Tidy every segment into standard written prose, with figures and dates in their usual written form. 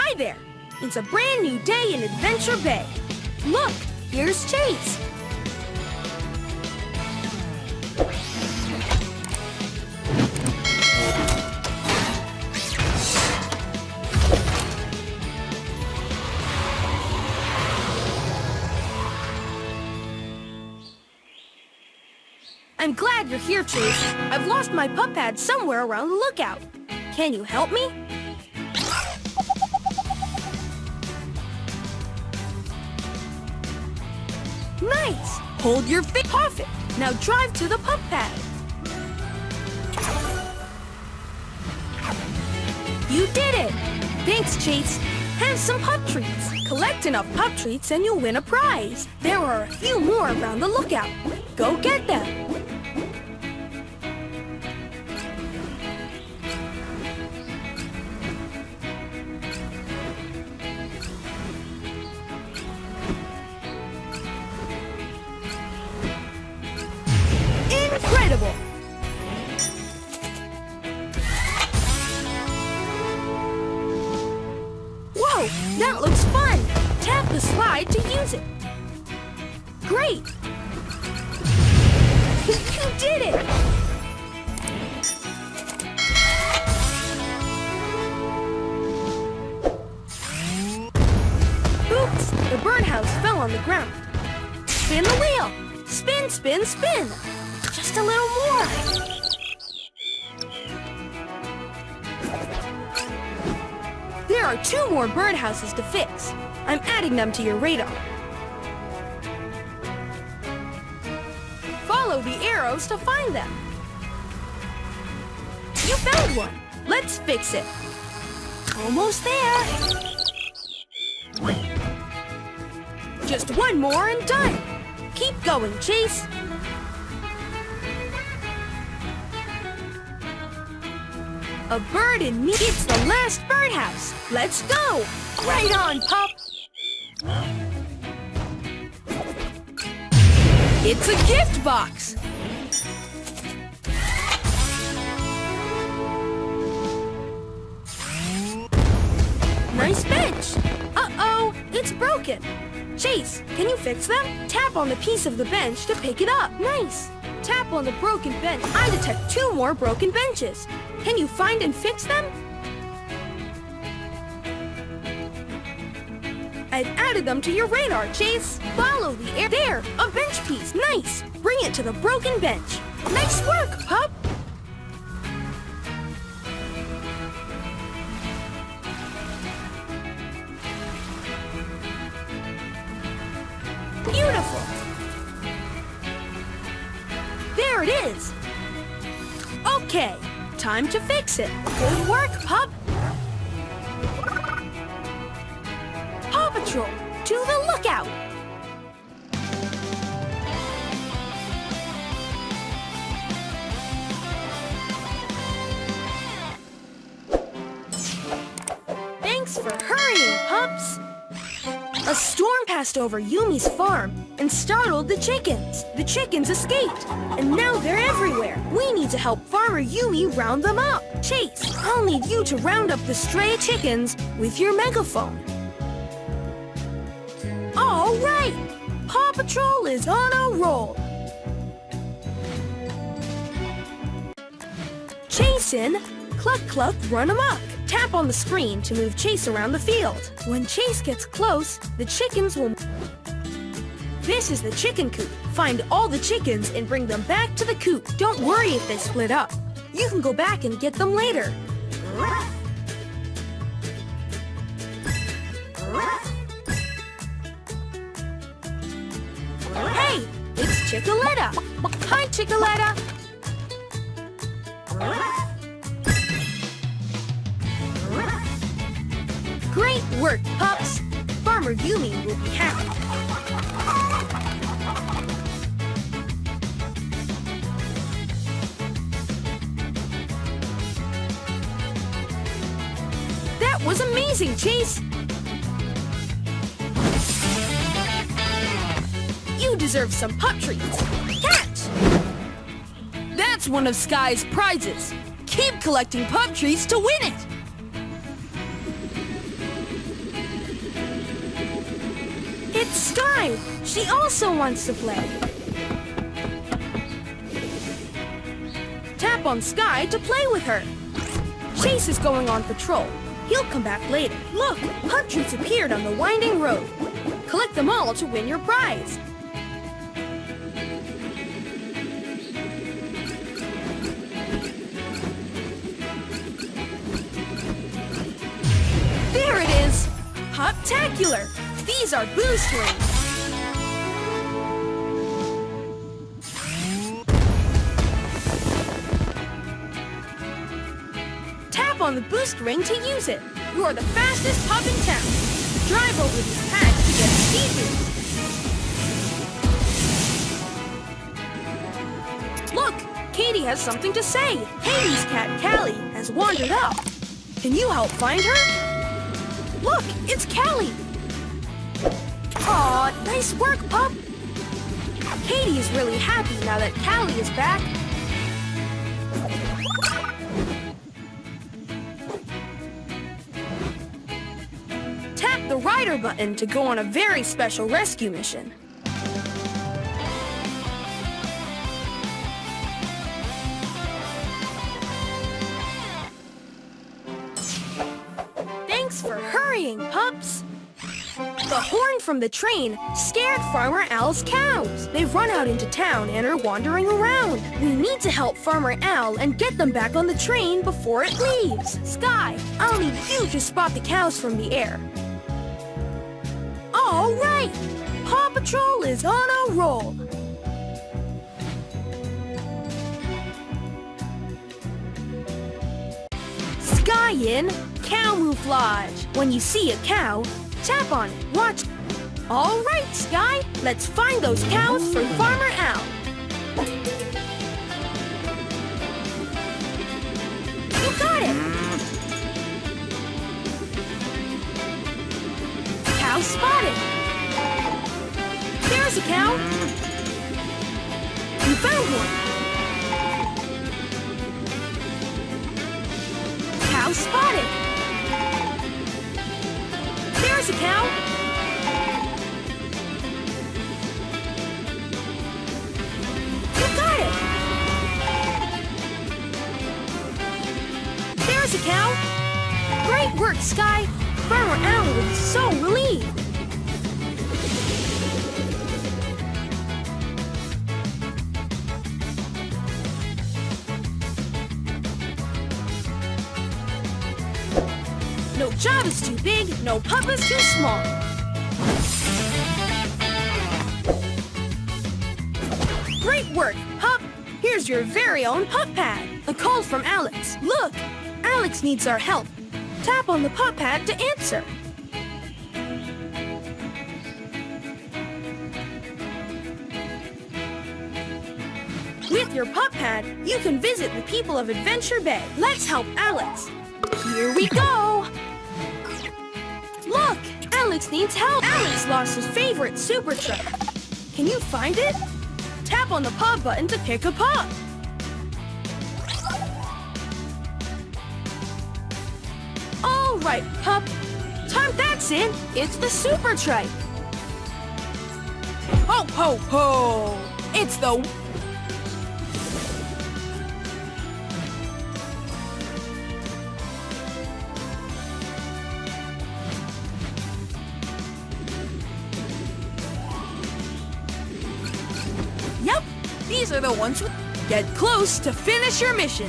Hi there! It's a brand new day in Adventure Bay. Look, here's Chase. I'm glad you're here, Chase. I've lost my pup pad somewhere around the lookout. Can you help me? Nice! Hold your feet. Perfect! Now drive to the pup pad. You did it! Thanks, Chase. Have some pup treats. Collect enough pup treats and you'll win a prize. There are a few more around the lookout. Go get them. Incredible! Whoa, that looks fun! Tap the slide to use it. Great! You did it! Oops, the birdhouse fell on the ground. Spin the wheel! Spin, spin, spin! Just a little more. There are 2 more birdhouses to fix. I'm adding them to your radar. Follow the arrows to find them. You found one. Let's fix it. Almost there. Just one more and done. Keep going, Chase. A bird in me. It's the last birdhouse. Let's go. Right on, pup. It's a gift box. Nice bench. Uh-oh, it's broken. Chase, can you fix them? Tap on the piece of the bench to pick it up. Nice. Tap on the broken bench. I detect 2 more broken benches. Can you find and fix them? I've added them to your radar, Chase. Follow the air. There, a bench piece. Nice. Bring it to the broken bench. Nice work, pup. Beautiful. There it is. Okay, time to fix it. Good work, pup. Paw Patrol, to the lookout. Thanks for hurrying, pups. A storm passed over Yumi's farm and startled the chickens. The chickens escaped, and now they're everywhere. We need to help Farmer Yumi round them up. Chase, I'll need you to round up the stray chickens with your megaphone. All right, Paw Patrol is on a roll. Chase in, cluck cluck, run amok. Tap on the screen to move Chase around the field. When Chase gets close, the chickens will... This is the chicken coop. Find all the chickens and bring them back to the coop. Don't worry if they split up. You can go back and get them later. Hey, it's Chickaletta. Hi, Chickaletta. Great work, pups! Farmer Yumi will be happy. That was amazing, Chase! You deserve some pup treats. Catch! That's one of Skye's prizes. Keep collecting pup treats to win it! right! She also wants to play. Tap on Skye to play with her. Chase is going on patrol. He'll come back later. Look, pup treats appeared on the winding road. Collect them all to win your prize. There it is! Pup-tacular! These are boost rings. Tap on the boost ring to use it. You're the fastest pup in town. Drive over these pads to get a speed boost. Look, Katie has something to say. Katie's cat, Callie, has wandered up. Can you help find her? Look, it's Callie. Aw, nice work, pup. Katie is really happy now that Callie is back. Tap the rider button to go on a very special rescue mission. Thanks for hurrying, pups. The horn from the train scared Farmer Al's cows. They've run out into town and are wandering around. We need to help Farmer Al and get them back on the train before it leaves. Skye, I'll need you to spot the cows from the air. All right! Paw Patrol is on a roll. Skye in camouflage. When you see a cow, tap on it. Watch. All right, Skye. Let's find those cows for Farmer Al. You got it. Cow spotted. There's a cow. You found one. Cow spotted. There's a cow. You got it. There's a cow. Great work, Skye. Farmer Al will be so relieved. No job is too big, no pup is too small. Great work, pup! Here's your very own pup pad. A call from Alex. Look, Alex needs our help. Tap on the pup pad to answer. With your pup pad, you can visit the people of Adventure Bay. Let's help Alex. Here we go! Look! Alex needs help! Alex lost his favorite super truck. Can you find it? Tap on the paw button to pick a paw. All right, pup. Time that's it. It's the super trike. Ho, ho, ho! It's the... Yep, these are the ones who get close to finish your mission.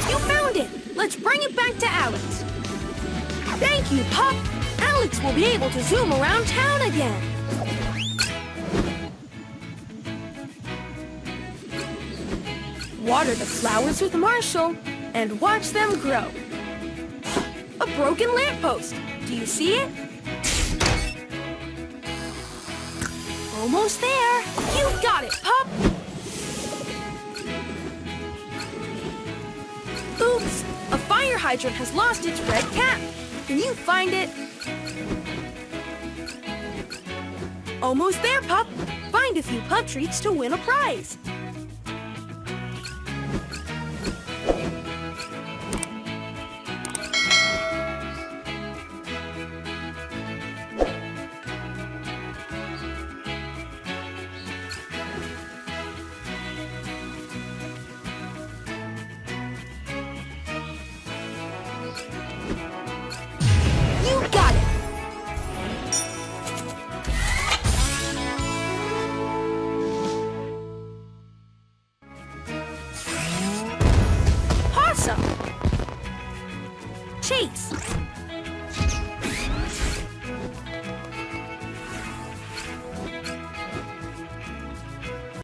You found it! Let's bring it back to Alex. Thank you, pup! Alex will be able to zoom around town again. Water the flowers with Marshall and watch them grow. A broken lamppost. Do you see it? Almost there. You got it, pup! Oops! A fire hydrant has lost its red cap. Can you find it? Almost there, pup. Find a few pup treats to win a prize. chase.